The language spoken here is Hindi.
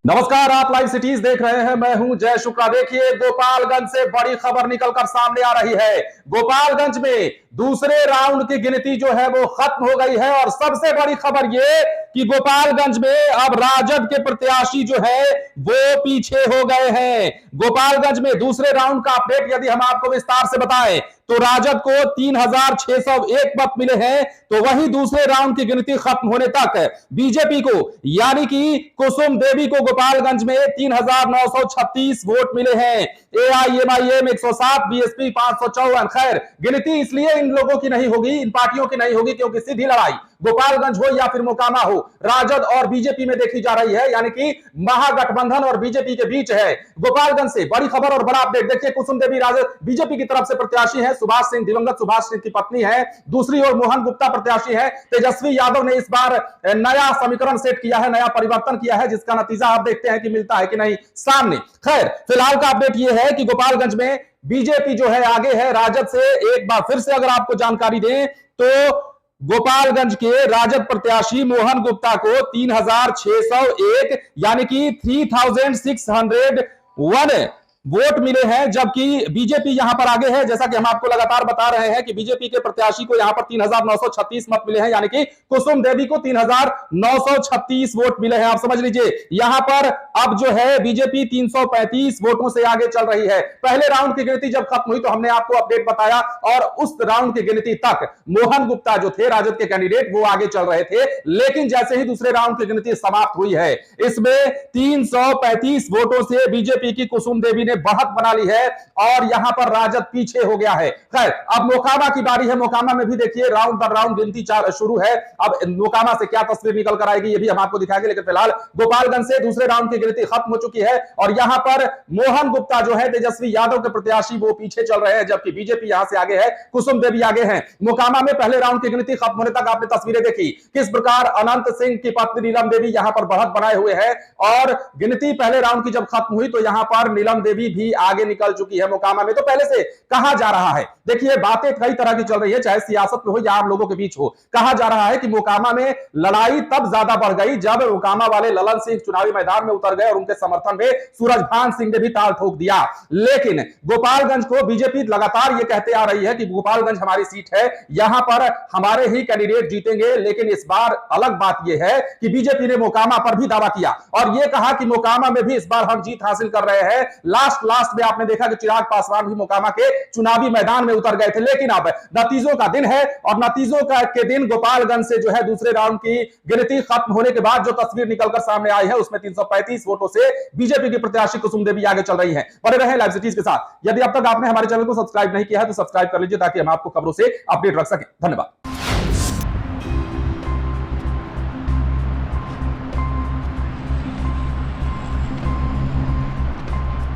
नमस्कार, आप लाइव सिटीज देख रहे हैं। मैं हूं जय शुक्ला। देखिए, गोपालगंज से बड़ी खबर निकलकर सामने आ रही है। गोपालगंज में दूसरे राउंड की गिनती जो है वो खत्म हो गई है और सबसे बड़ी खबर ये कि गोपालगंज में अब राजद के प्रत्याशी जो है वो पीछे हो गए हैं। गोपालगंज में दूसरे राउंड का अपडेट यदि हम आपको विस्तार से बताएं तो राजद को 3601 मत मिले हैं, तो वही दूसरे राउंड की गिनती खत्म होने तक बीजेपी को यानी कि कुसुम देवी को गोपालगंज में 3936 वोट मिले हैं। AIMIM 107, BSP 554। खैर, गिनती इसलिए इन लोगों की नहीं होगी, इन पार्टियों की नहीं होगी क्योंकि सीधी लड़ाई गोपालगंज हो या फिर मोकामा हो, राजद और बीजेपी में देखी जा रही है, यानी कि महागठबंधन और बीजेपी के बीच है। गोपालगंज से बड़ी खबर और बड़ा अपडेट देखिए। कुसुम देवी राजद बीजेपी की तरफ से प्रत्याशी है। सुभाष सिंह, दिवंगत सुभाष सिंह की पत्नी है। दूसरी ओर मोहन गुप्ता प्रत्याशी है। तेजस्वी यादव ने इस बार नया समीकरण सेट किया है, नया परिवर्तन किया है, जिसका नतीजा आप देखते हैं कि मिलता है कि नहीं सामने। खैर, फिलहाल का अपडेट यह है कि गोपालगंज में बीजेपी जो है आगे है राजद से। एक बार फिर से अगर आपको जानकारी दें तो गोपालगंज के राजद प्रत्याशी मोहन गुप्ता को 3601 यानी कि 3601 वोट मिले हैं, जबकि बीजेपी यहां पर आगे है। जैसा कि हम आपको लगातार बता रहे हैं कि बीजेपी के प्रत्याशी को यहां पर 3936 मत मिले हैं, यानी कि कुसुम देवी को 3936 वोट मिले हैं। आप समझ लीजिए, यहां पर अब जो है बीजेपी 335 वोटों से आगे चल रही है। पहले राउंड की गिनती जब खत्म हुई तो हमने आपको अपडेट बताया और उस राउंड की गिनती तक मोहन गुप्ता जो थे राजद के कैंडिडेट वो आगे चल रहे थे, लेकिन जैसे ही दूसरे राउंड की गिनती समाप्त हुई है, इसमें 335 वोटों से बीजेपी की कुसुम देवी ने बढ़त बना ली है और यहां पर राजद पीछे हो गया है। खैर, अब मोकामा की बारी है। मोकामा में भी देखिए राउंड दर राउंड गिनती शुरू है। अब मोकामा से क्या तस्वीर निकल कर आएगी ये भी हम आपको दिखाएंगे, लेकिन फिलहाल गोपालगंज से दूसरे राउंड की गिनती खत्म हो चुकी है और यहां पर मोहन गुप्ता जो है तेजस्वी यादव के प्रत्याशी वो पीछे चल रहे हैं, जबकि बीजेपी यहां से आगे है, कुसुम देवी आगे हैं। मोकामा में पहले राउंड की गिनती खत्म होने तक आपने तस्वीरें देखी किस प्रकार अनंत सिंह की पत्नी नीलम देवी यहां पर बढ़त बनाए हुए है और गिनती पहले राउंड की जब खत्म हुई तो यहां पर नीलम देवी भी आगे निकल चुकी है मोकामा में। तो पहले से कहा जा रहा है, देखिए बातें कई तरह की चल रही है, चाहे सियासत में हो या आम लोगों के बीच हो। कहा जा रहा है कि मोकामा में लड़ाई तब ज्यादा बढ़ गई जब मोकामा वाले ललन सिंह चुनावी मैदान में उतर गए और उनके समर्थन में सूरजभान सिंह ने भी ताल ठोक दिया। लेकिन गोपालगंज को बीजेपी लगातार ये कहते आ रही है कि गोपालगंज हमारी सीट है, यहां पर हमारे ही कैंडिडेट जीतेंगे। लेकिन इस बार अलग बात यह है कि बीजेपी ने मोकामा पर भी दावा किया और यह कहा कि मोकामा में भी इस बार हम जीत हासिल कर रहे हैं। लास्ट में आपने देखा कि चिराग पासवान भी मोकामा के चुनावी मैदान में उतर गए थे। लेकिन अब नतीजों का दिन है और नतीजों के दिन गोपालगंज से जो है दूसरे राउंड की गिनती खत्म होने के बाद जो तस्वीर निकलकर सामने आई है उसमें 335 वोटों से बीजेपी की प्रत्याशी कुसुम देवी आगे चल रही है। बने रहे लाइव सिटीज के साथ। यदि अब तक आपने हमारे चैनल को सब्सक्राइब नहीं किया है तो सब्सक्राइब कर लीजिए ताकि हम आपको खबरों से अपडेट रख सकें। धन्यवाद।